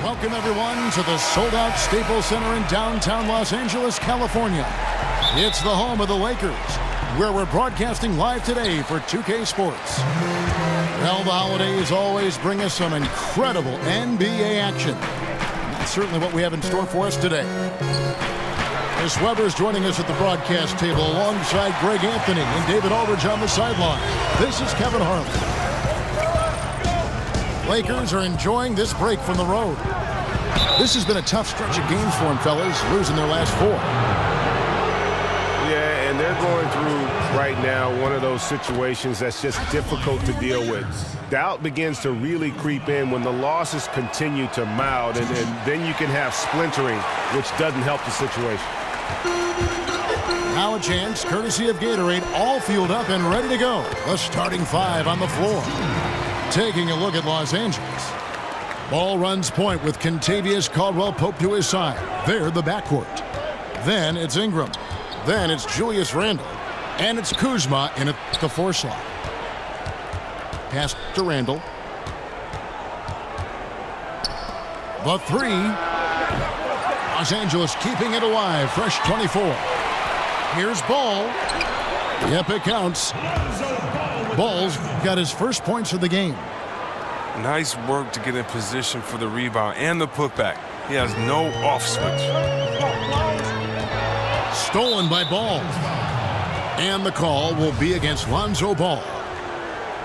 Welcome, everyone, to the sold-out Staples Center in downtown Los Angeles, California. It's the home of the Lakers, where we're broadcasting live today for 2K Sports. Well, the holidays always bring us some incredible NBA action. That's certainly what we have in store for us today. Chris Webber's joining us at the broadcast table alongside Greg Anthony and David Aldridge on the sideline. This is Kevin Harlan. Lakers are enjoying this break from the road. This has been a tough stretch of games for them, fellas, losing their last 4. Yeah, and they're going through right now one of those situations that's just difficult to deal with. Doubt begins to really creep in when the losses continue to mount, and then you can have splintering, which doesn't help the situation. Now a chance, courtesy of Gatorade, all fueled up and ready to go. The starting 5 on the floor. Taking a look at Los Angeles. Ball runs point with Contavious Caldwell-Pope to his side. They're the backcourt. Then it's Ingram. Then it's Julius Randle. And it's Kuzma in at the 4 slot. Pass to Randle. The 3. Los Angeles keeping it alive. Fresh 24. Here's Ball. Yep, it counts. Ball's got his first points of the game. Nice work to get in position for the rebound and the putback. He has no off switch. Stolen by Ball. And the call will be against Lonzo Ball.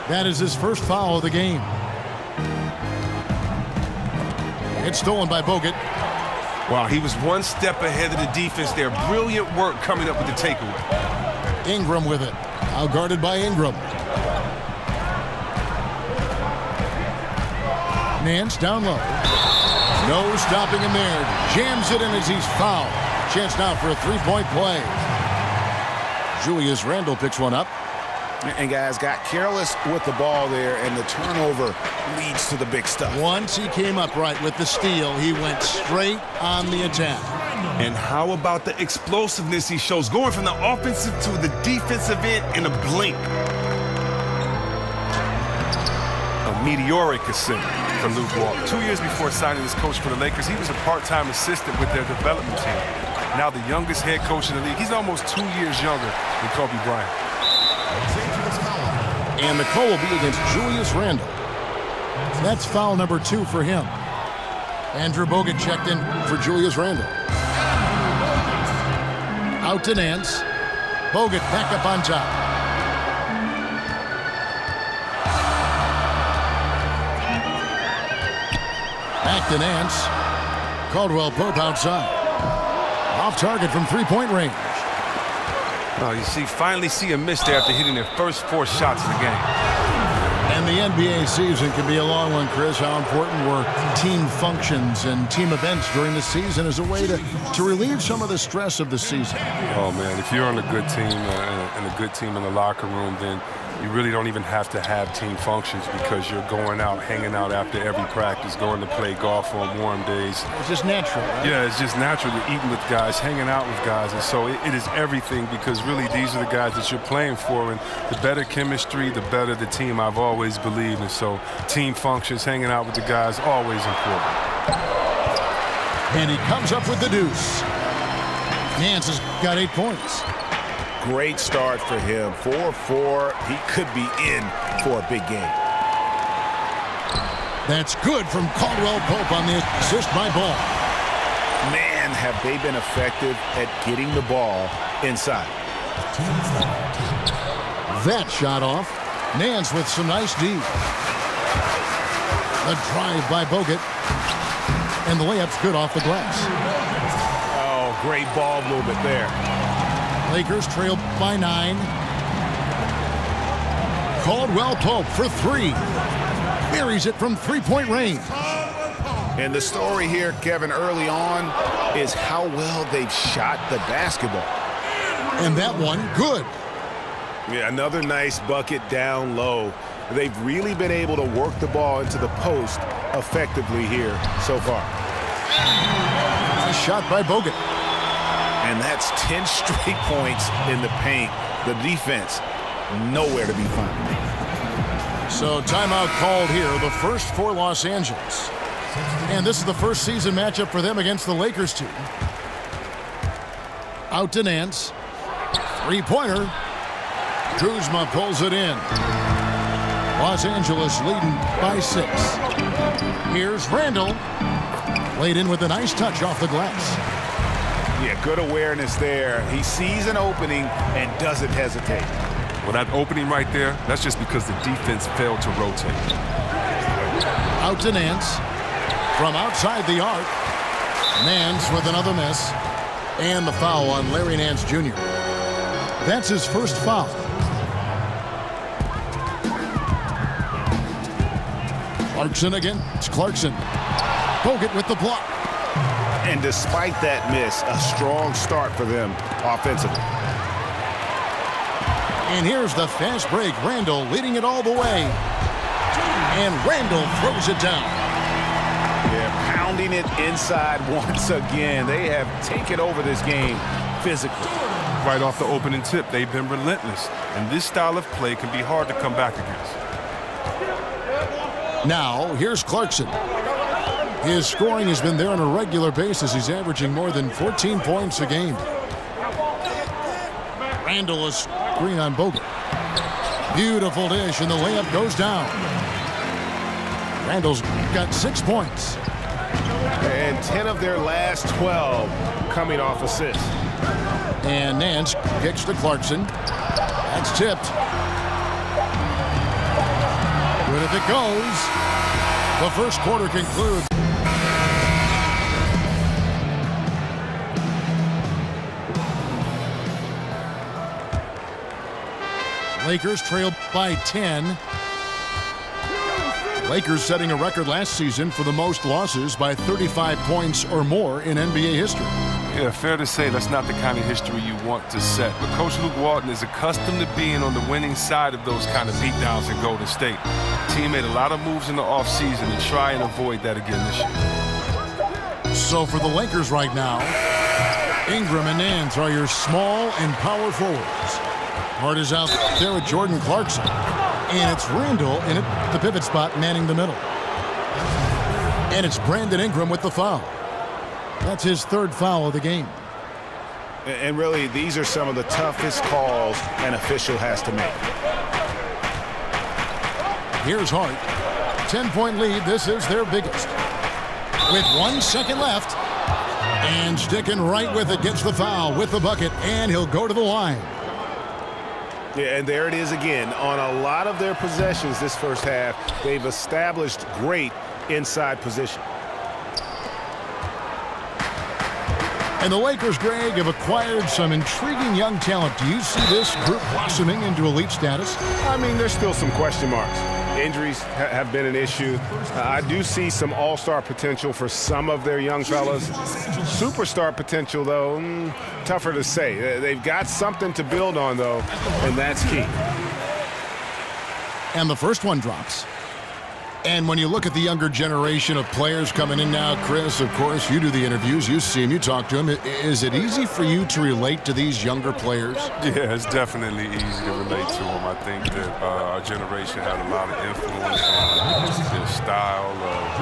That is his first foul of the game. It's stolen by Bogut. Wow, he was one step ahead of the defense there. Brilliant work coming up with the takeaway. Ingram with it. Now guarded by Ingram. Nance down low. No stopping him there. Jams it in as he's fouled. Chance now for a 3-point play. Julius Randle picks one up. And guys got careless with the ball there, and the turnover leads to the big stuff. Once he came upright with the steal, he went straight on the attack. And how about the explosiveness he shows, going from the offensive to the defensive end in a blink. A meteoric ascent for Luke Walton. 2 years before signing as coach for the Lakers, he was a part-time assistant with their development team. Now the youngest head coach in the league. He's almost 2 years younger than Kobe Bryant. And the call will be against Julius Randle. That's foul number 2 for him. Andrew Bogut checked in for Julius Randle. Out to Nance. Bogut back up on top. Back to Nance. Caldwell-Pope outside. Off target from 3-point range. Oh, you finally see him miss there after hitting their first 4 shots of the game. And the NBA season can be a long one, Chris. How important were team functions and team events during the season as a way to relieve some of the stress of the season? Oh, man, if you're on a good team and a good team in the locker room, then you really don't even have to have team functions because you're going out, hanging out after every practice, going to play golf on warm days. It's just natural, right? Yeah, it's just natural. You're eating with guys, hanging out with guys, and so it is everything because really these are the guys that you're playing for, and the better chemistry, the better the team, I've always believed. And so team functions, hanging out with the guys, always important. And he comes up with the deuce. Nance has got 8 points. Great start for him. 4-4. He could be in for a big game. That's good from Caldwell-Pope on the assist by Ball. Man, have they been effective at getting the ball inside. That shot off. Nance with some nice D. The drive by Bogut. And the layup's good off the glass. Oh, great ball movement there. Lakers trail by 9. Caldwell-Pope for 3. Buries it from 3-point range. And the story here, Kevin, early on is how well they've shot the basketball. And that one, good. Yeah, another nice bucket down low. They've really been able to work the ball into the post effectively here so far. A shot by Bogut. And that's 10 straight points in the paint. The defense, nowhere to be found. So timeout called here, the first for Los Angeles. And this is the first season matchup for them against the Lakers team. Out to Nance. Three-pointer. Kuzma pulls it in. Los Angeles leading by 6. Here's Randall. Laid in with a nice touch off the glass. Yeah, good awareness there. He sees an opening and doesn't hesitate. Well, that opening right there, that's just because the defense failed to rotate. Out to Nance. From outside the arc. Nance with another miss. And the foul on Larry Nance Jr. That's his first foul. Clarkson again. It's Clarkson. Bogut with the block. And despite that miss, a strong start for them offensively. And here's the fast break. Randall leading it all the way. And Randall throws it down. Yeah, pounding it inside once again. They have taken over this game physically. Right off the opening tip, they've been relentless. And this style of play can be hard to come back against. Now, here's Clarkson. His scoring has been there on a regular basis. He's averaging more than 14 points a game. Randall is screen on Bogut. Beautiful dish, and the layup goes down. Randall's got 6 points. And 10 of their last 12 coming off assists. And Nance kicks to Clarkson. That's tipped. Good if it goes. The first quarter concludes. Lakers trail by 10. Lakers setting a record last season for the most losses by 35 points or more in NBA history. Yeah, fair to say that's not the kind of history you want to set. But Coach Luke Walton is accustomed to being on the winning side of those kind of beatdowns in Golden State. The team made a lot of moves in the offseason to try and avoid that again this year. So for the Lakers right now, Ingram and Nance are your small and power forwards. Hart is out there with Jordan Clarkson. And it's Randall in the pivot spot manning the middle. And it's Brandon Ingram with the foul. That's his third foul of the game. And really, these are some of the toughest calls an official has to make. Here's Hart. 10-point lead. This is their biggest. With 1 second left. And sticking right with it, gets the foul with the bucket, and he'll go to the line. Yeah, and there it is again. On a lot of their possessions this first half, they've established great inside position. And the Lakers, Greg, have acquired some intriguing young talent. Do you see this group blossoming into elite status? I mean, there's still some question marks. Injuries have been an issue. I do see some all-star potential for some of their young fellas. Superstar potential, though, tougher to say. They've got something to build on, though, and that's key. And the first one drops. And when you look at the younger generation of players coming in now, Chris, of course, you do the interviews, you see them, you talk to them. Is it easy for you to relate to these younger players? Yeah, it's definitely easy to relate to them. I think that our generation had a lot of influence on their style, their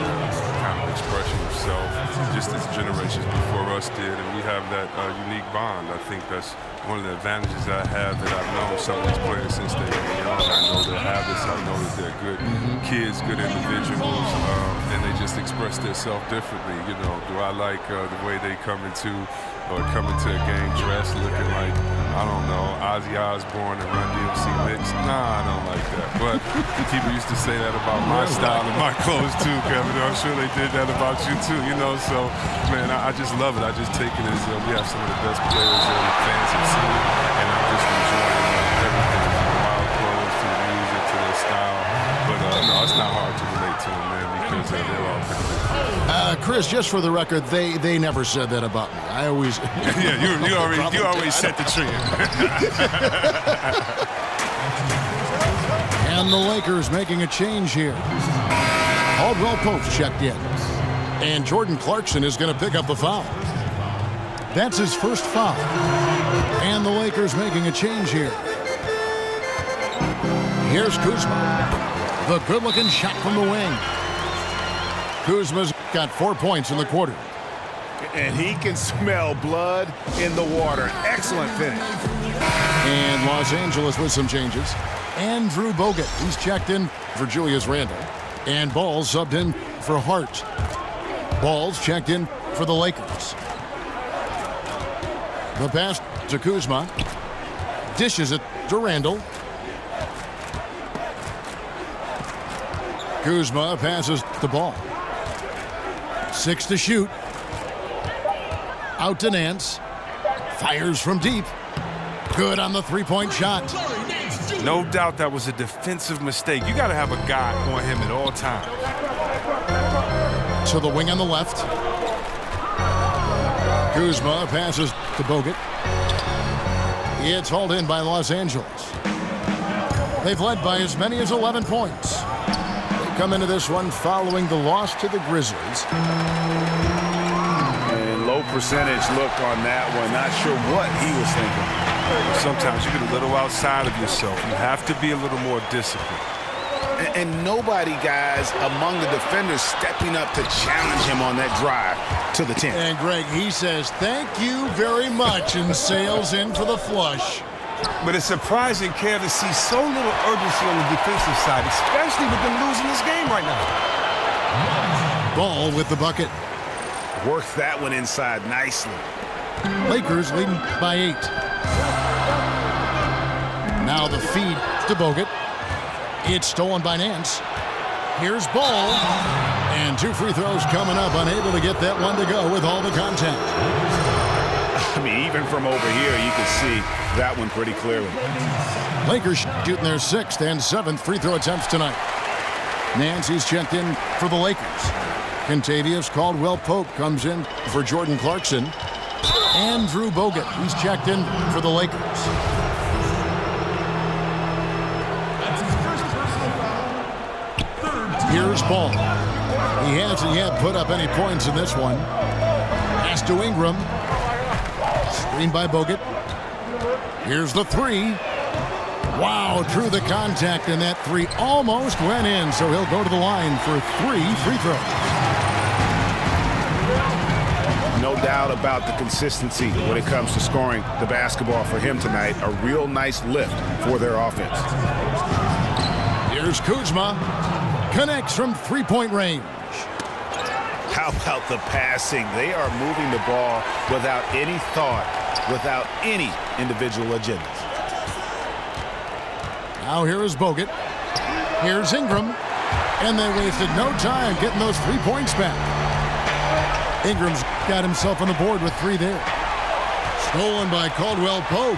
kind of expression of self, just as generations before us did. And we have that unique bond. I think that's one of the advantages I have, that I've known some of these players since they were young. I know their habits. I know that they're good kids, good individuals, and they just express themselves differently. You know, do I like the way they come into a game dressed looking like, I don't know, Ozzy Osbourne and Run DMC mix? Nah, I don't like that. But people used to say that about my style and my clothes too, Kevin. I'm sure they did that about you too, you know. So, man, I just love it. I just take it as we have some of the best players that the fans have seen, and I'm just enjoying everything, from the wild clothes to the music to their style. But no, it's not hard to relate to them, man, because they're all pretty good. Chris, just for the record, they never said that about me. I always... Yeah, you always set the trend. And the Lakers making a change here. Caldwell-Pope checked in. And Jordan Clarkson is going to pick up the foul. That's his first foul. And the Lakers making a change here. Here's Kuzma. The good-looking shot from the wing. Kuzma's got 4 points in the quarter. And he can smell blood in the water. Excellent finish. And Los Angeles with some changes. Andrew Bogut, he's checked in for Julius Randle. And Ball subbed in for Hart. Ball's checked in for the Lakers. The pass to Kuzma. Dishes it to Randle. Kuzma passes the Ball. 6 to shoot. Out to Nance. Fires from deep. Good on the three-point shot. No doubt that was a defensive mistake. You got to have a guy on him at all times. To the wing on the left. Kuzma passes to Bogut. It's hauled in by Los Angeles. They've led by as many as 11 points. They come into this one following the loss to the Grizzlies. And low percentage look on that one. Not sure what he was thinking. Sometimes you get a little outside of yourself. You have to be a little more disciplined. And nobody, guys, among the defenders stepping up to challenge him on that drive to the 10. And Greg, he says, thank you very much, and sails in for the flush. But it's surprising, Kev, to see so little urgency on the defensive side, especially with them losing this game right now. Ball with the bucket. Worked that one inside nicely. Lakers leading by 8. Now the feed to Bogut. It's stolen by Nance. Here's Ball. And 2 free throws coming up. Unable to get that one to go with all the contact. I mean, even from over here, you can see that one pretty clearly. Lakers shooting their 6th and 7th free throw attempts tonight. Nancy's checked in for the Lakers. Contavious Caldwell-Pope comes in for Jordan Clarkson. Andrew Bogut, he's checked in for the Lakers. Here's Ball. He hasn't yet put up any points in this one. Pass to Ingram. Screen by Bogut. Here's the 3. Wow, drew the contact, and that 3 almost went in, so he'll go to the line for 3 free throws. No doubt about the consistency when it comes to scoring the basketball for him tonight. A real nice lift for their offense. Here's Kuzma. Connects from 3-point range. How about the passing? They are moving the ball without any thought, without any individual agendas. Now here is Bogut. Here's Ingram. And they wasted no time getting those 3 points back. Ingram's got himself on the board with 3 there. Stolen by Caldwell-Pope.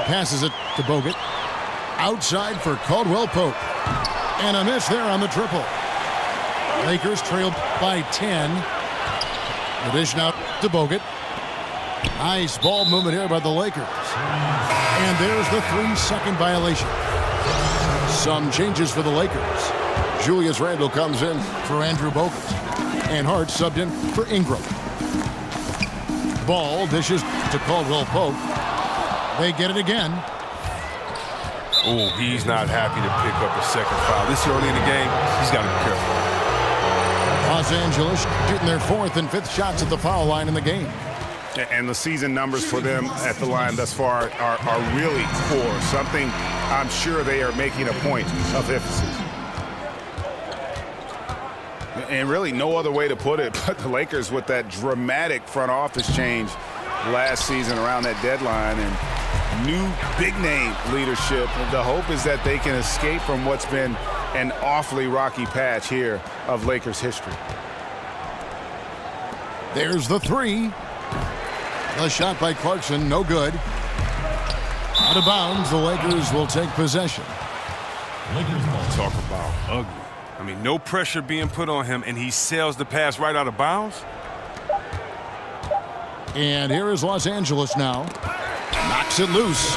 Passes it to Bogut. Outside for Caldwell-Pope. And a miss there on the triple. Lakers trailed by 10. The dish now to Bogut. Nice ball movement here by the Lakers. And there's the 3-second violation. Some changes for the Lakers. Julius Randle comes in for Andrew Bogut. And Hart subbed in for Ingram. Ball dishes to Caldwell-Pope. They get it again. Oh, he's not happy to pick up a second foul. This early in the game, he's got to be careful. Los Angeles shooting their 4th and 5th shots at the foul line in the game. And the season numbers for them at the line thus far are really poor. Something I'm sure they are making a point of emphasis. And really no other way to put it but the Lakers with that dramatic front office change last season around that deadline and new big name leadership. The hope is that they can escape from what's been an awfully rocky patch here of Lakers history. There's the 3. The shot by Clarkson, no good. Out of bounds, the Lakers will take possession. Lakers ball. Talk about ugly. I mean, no pressure being put on him, and he sails the pass right out of bounds. And here is Los Angeles now. Knocks it loose.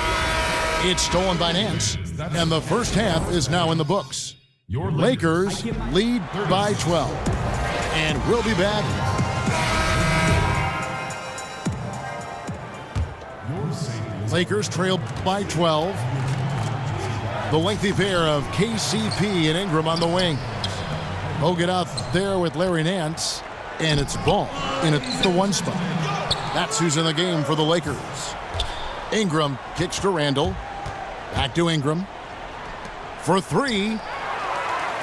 It's stolen by Nance. And the first half is now in the books. Lakers lead by 12. And we'll be back. Lakers trail by 12. The lengthy pair of KCP and Ingram on the wing. Bogut out there with Larry Nance, and it's Ball in at the 1 spot. That's who's in the game for the Lakers. Ingram kicks to Randall. Back to Ingram. For 3.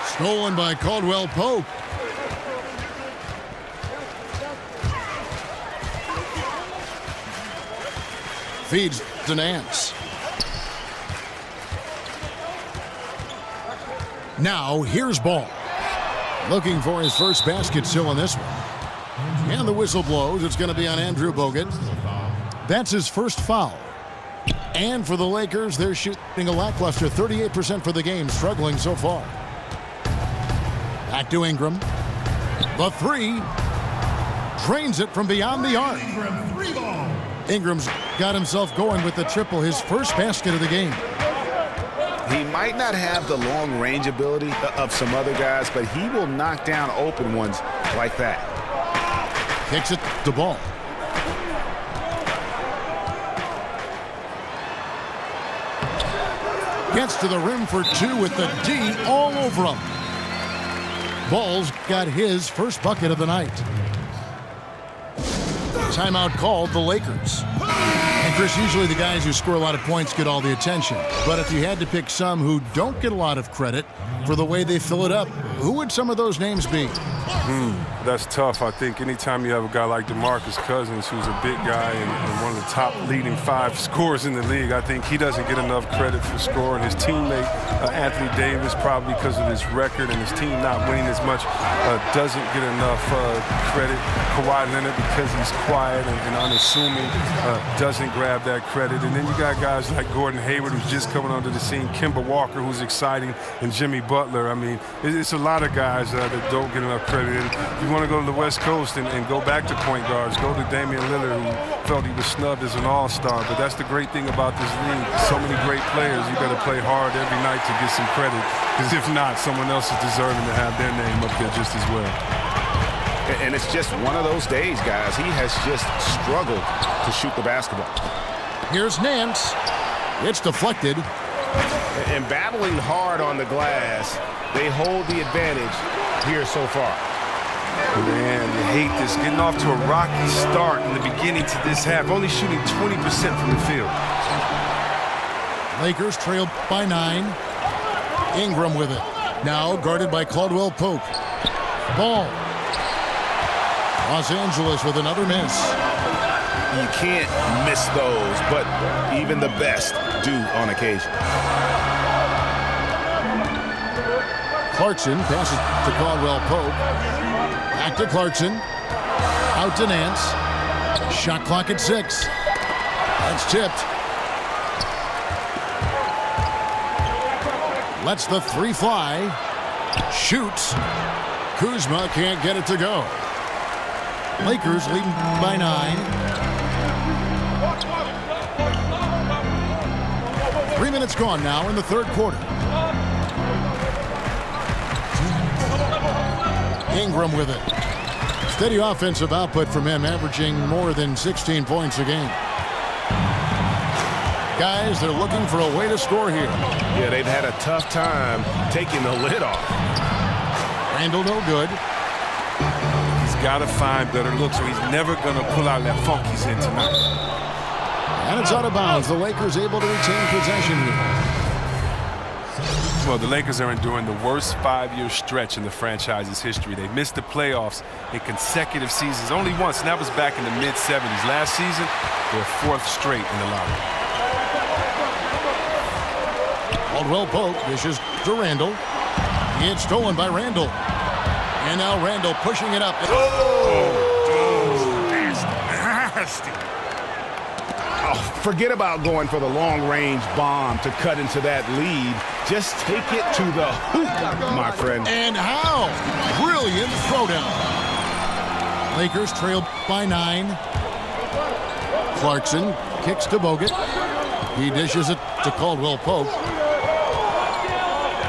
Stolen by Caldwell-Pope. Feeds to Nance. Now, here's Ball. Looking for his first basket still in this one. And the whistle blows. It's going to be on Andrew Bogut. That's his first foul. And for the Lakers, they're shooting a lackluster 38% for the game, struggling so far. Back to Ingram. The 3. Drains it from beyond the arc. Ingram's got himself going with the triple, his first basket of the game. He might not have the long-range ability of some other guys, but he will knock down open ones like that. Kicks it to Ball. Gets to the rim for 2 with the D all over him. Ball's got his first bucket of the night. Timeout called, the Lakers. And Chris, usually the guys who score a lot of points get all the attention. But if you had to pick some who don't get a lot of credit for the way they fill it up, who would some of those names be? That's tough. I think anytime you have a guy like DeMarcus Cousins, who's a big guy and one of the top leading 5 scorers in the league, I think he doesn't get enough credit for scoring. His teammate, Anthony Davis, probably because of his record and his team not winning as much, doesn't get enough credit. Kawhi Leonard, because he's quiet and unassuming, doesn't grab that credit. And then you got guys like Gordon Hayward, who's just coming onto the scene, Kemba Walker, who's exciting, and Jimmy Butler. I mean, it's a lot of guys that don't get enough credit. And if you want to go to the West Coast and go back to point guards, go to Damian Lillard, who felt he was snubbed as an all-star. But that's the great thing about this league. So many great players. You got to play hard every night to get some credit. Because if not, someone else is deserving to have their name up there just as well. And it's just one of those days, guys. He has just struggled to shoot the basketball. Here's Nance. It's deflected. And battling hard on the glass, they hold the advantage here so far. Man, you hate this. Getting off to a rocky start in the beginning to this half. Only shooting 20% from the field. Lakers trail by 9. Ingram with it. Now guarded by Caldwell-Pope. Ball. Los Angeles with another miss. You can't miss those, but even the best do on occasion. Clarkson passes to Caldwell-Pope. Back to Clarkson. Out to Nance. Shot clock at 6. That's tipped. Lets the 3 fly. Shoots. Kuzma can't get it to go. Lakers leading by 9. 3 minutes gone now in the third quarter. Ingram with it. Steady offensive output from him, averaging more than 16 points a game. Guys, they're looking for a way to score here. Yeah, they've had a tough time taking the lid off. Randall no good. He's got to find better looks, or he's never going to pull out that funk he's in tonight. And it's out of bounds. The Lakers able to retain possession here. Well, the Lakers are enduring the worst 5-year stretch in the franchise's history. They missed the playoffs in consecutive seasons only once, and that was back in the mid-70s. Last season, their 4th straight in the lottery. Caldwell-Pope dishes to Randall. It's stolen by Randall. And now Randall pushing it up. Nasty. Oh, forget about going for the long-range bomb to cut into that lead. Just take it to the hoop, my friend. And how? Brilliant throwdown. Lakers trail by 9. Clarkson kicks to Bogut. He dishes it to Caldwell-Pope.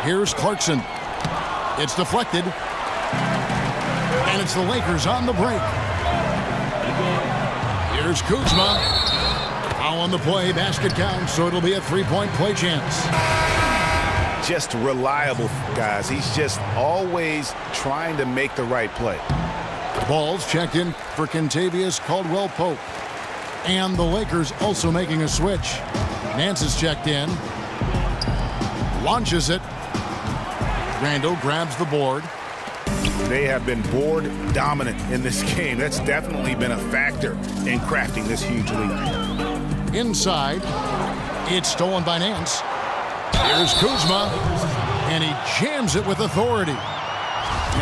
Here's Clarkson. It's deflected. And it's the Lakers on the break. Here's Kuzma. Foul on the play. Basket counts, so it'll be a 3-point play chance. just reliable, guys. He's just always trying to make the right play. Ball's checked in for Caldwell-Pope. And the Lakers also making a switch. Nance is checked in. Launches it. Randall grabs the board. They have been board dominant in this game. That's definitely been a factor in crafting this huge lead. Inside. It's stolen by Nance. Here's Kuzma. And he jams it with authority.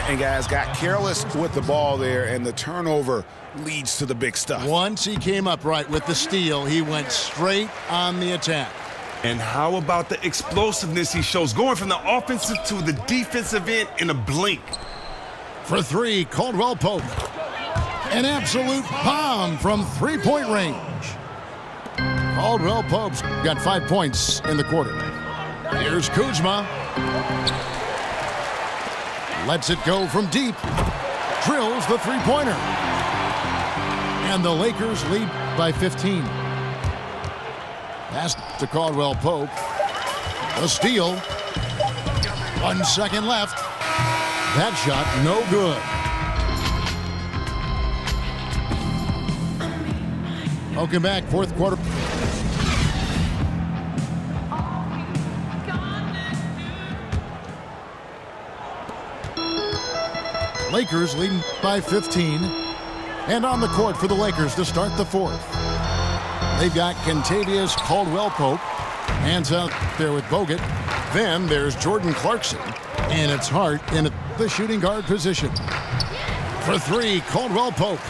And guys got careless with the ball there, and the turnover leads to the big stuff. Once he came up right with the steal, he went straight on the attack. And how about the explosiveness he shows, going from the offensive to the defensive end in a blink? For three, Caldwell-Pope. An absolute bomb from three-point range. Caldwell-Pope's got 5 points in the quarter. Here's Kuzma. Lets it go from deep. Drills the three-pointer. And the Lakers lead by 15. Pass to Caldwell-Pope. A steal. 1 second left. That shot no good. Welcome back, fourth quarter. Lakers leading by 15. And on the court for the Lakers to start the fourth. They've got Caldwell-Pope. Hands out there with Bogut. Then there's Jordan Clarkson. And it's Hart in the shooting guard position. For three, Caldwell-Pope.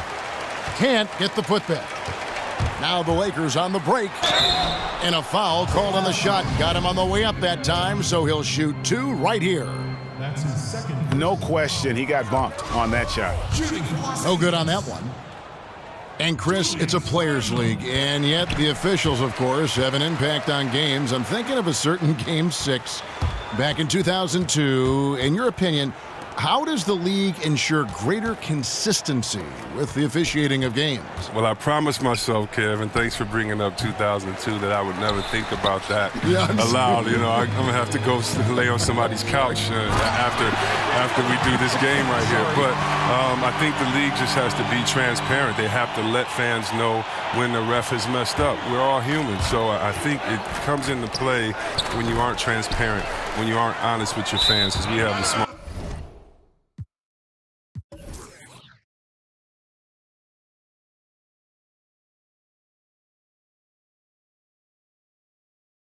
Can't get the putback. Now the Lakers on the break. And a foul called on the shot. Got him on the way up that time, so he'll shoot two right here. That's his second. No question, he got bumped on that shot. No good on that one. And Chris, it's a players' league, and yet the officials, of course, have an impact on games. I'm thinking of a certain Game 6 back in 2002. In your opinion, how does the league ensure greater consistency with the officiating of games? Well, I promised myself, Kevin, thanks for bringing up 2002, that I would never think about that aloud. You know, I'm going to have to go lay on somebody's couch after we do this game right here. But I think the league just has to be transparent. They have to let fans know when the ref has messed up. We're all human, so I think it comes into play when you aren't transparent, when you aren't honest with your fans, because we have a small